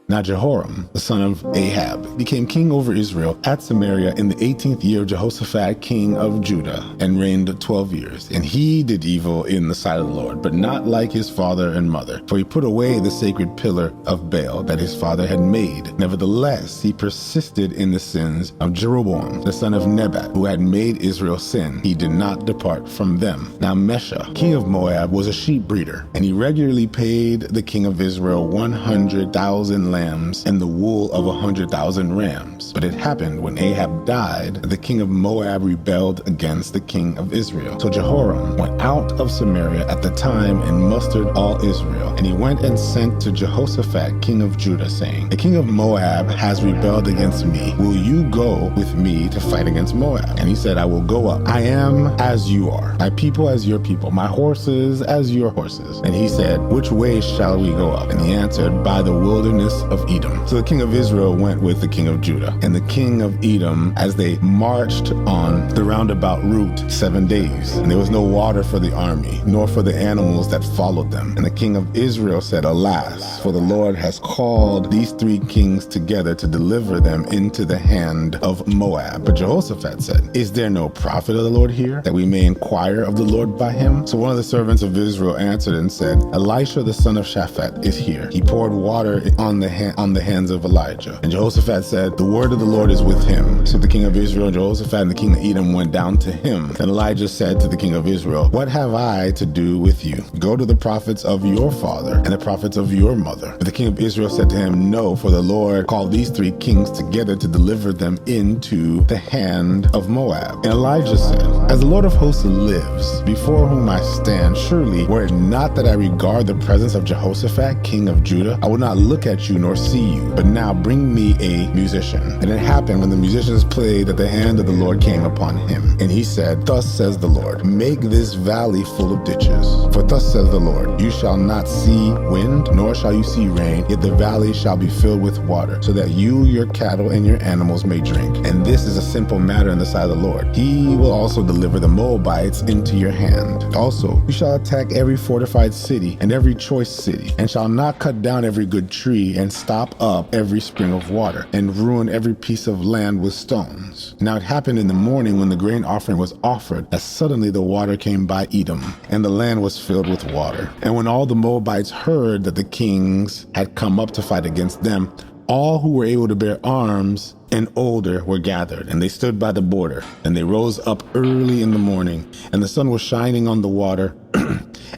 Now Jehoram, the son of Ahab, became king over Israel at Samaria in the 18th year of Jehoshaphat, king of Judah, and reigned 12 years. And he did evil in the sight of the Lord, but not like his father and mother, for he put away the sacred pillar of Baal that his father had made. Nevertheless, he persisted in the sins of Jeroboam, the son of Nebat, who had made Israel sin. He did not depart from them. Now Mesha, king of Moab, was a sheep breeder, and he regularly paid the king of Israel 100,000 lambs and the wool of 100,000 rams. But it happened when Ahab died, the king of Moab rebelled against the king of Israel. So Jehoram went out of Samaria at the time and mustered all Israel. And he went and sent to Jehoshaphat, king of Judah, saying, the king of Moab has rebelled against me. Will you go with me to fight against Moab? And he said, I will go up. I am as you are, my people as your people, my horses as your horses. And he said, which way shall we go up? And he answered, by the wilderness of Edom. So the king of Israel went with the king of Judah and the king of Edom as they marched on the roundabout route 7 days. And there was no water for the army, nor for the animals that followed them. And the king of Israel said, alas, for the Lord has called these 3 kings together to deliver them into the hand of Moab. But Jehoshaphat said, is there no prophet of the Lord here, that we may inquire of the Lord by him? So one of the servants of Israel answered and said, Elisha the son of Shaphat is here. He poured water on the hands of Elijah. And Jehoshaphat said, the word of the Lord is with him. So the king of Israel, Jehoshaphat, and the king of Edom went down to him. And Elijah said to the king of Israel, what have I to do with you? Go to the prophets of your father and the prophets of your mother. But the king of Israel said to him, no, for the Lord called these 3 kings together to deliver them into the hand of Moab. And Elijah said, as the Lord of hosts lives, before whom I stand, surely were it not that I regard the presence of Jehoshaphat, king of Judah, I would not look at you nor see you. But now bring me a musician. And it happened when the musicians played that the hand of the Lord came upon him. And he said, thus says the Lord, make this valley full of ditches. For thus says the Lord, you shall not see wind, nor shall you see rain, yet the valley shall be filled with water, so that you, your cattle, and your animals may drink. And this is a simple matter in the sight of the Lord. He will also deliver the Moabites into your hand. Also, you shall attack every fortified city and every choice city, and shall not cut down every good tree and stop up every spring of water, and ruin every piece of land with stones. Now it happened in the morning when the grain offering was offered, that suddenly the water came by Edom, and the land was filled with water. And when all the Moabites heard that the kings had come up to fight against them, all who were able to bear arms and older were gathered, and they stood by the border. And they rose up early in the morning, and the sun was shining on the water.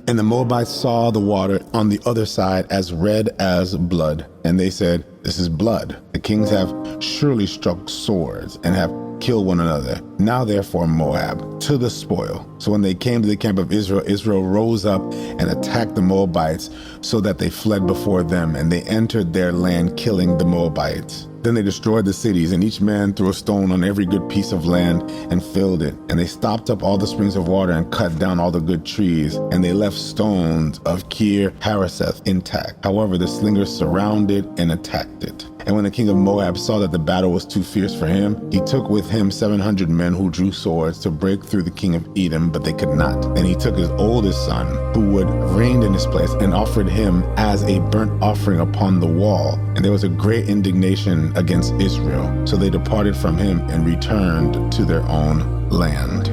And the Moabites saw the water on the other side as red as blood. And they said, this is blood. The kings have surely struck swords and have killed one another. Now therefore, Moab, to the spoil. So when they came to the camp of Israel, Israel rose up and attacked the Moabites, so that they fled before them, and they entered their land, killing the Moabites. Then they destroyed the cities, and each man threw a stone on every good piece of land and filled it. And they stopped up all the springs of water and cut down all the good trees. And they left stones of Kir Hareseth intact. However, the slingers surrounded and attacked it. And when the king of Moab saw that the battle was too fierce for him, he took with him 700 men who drew swords to break through the king of Edom, but they could not. And he took his oldest son, who would reign in his place, and offered him as a burnt offering upon the wall. And there was a great indignation against Israel. So they departed from him and returned to their own land.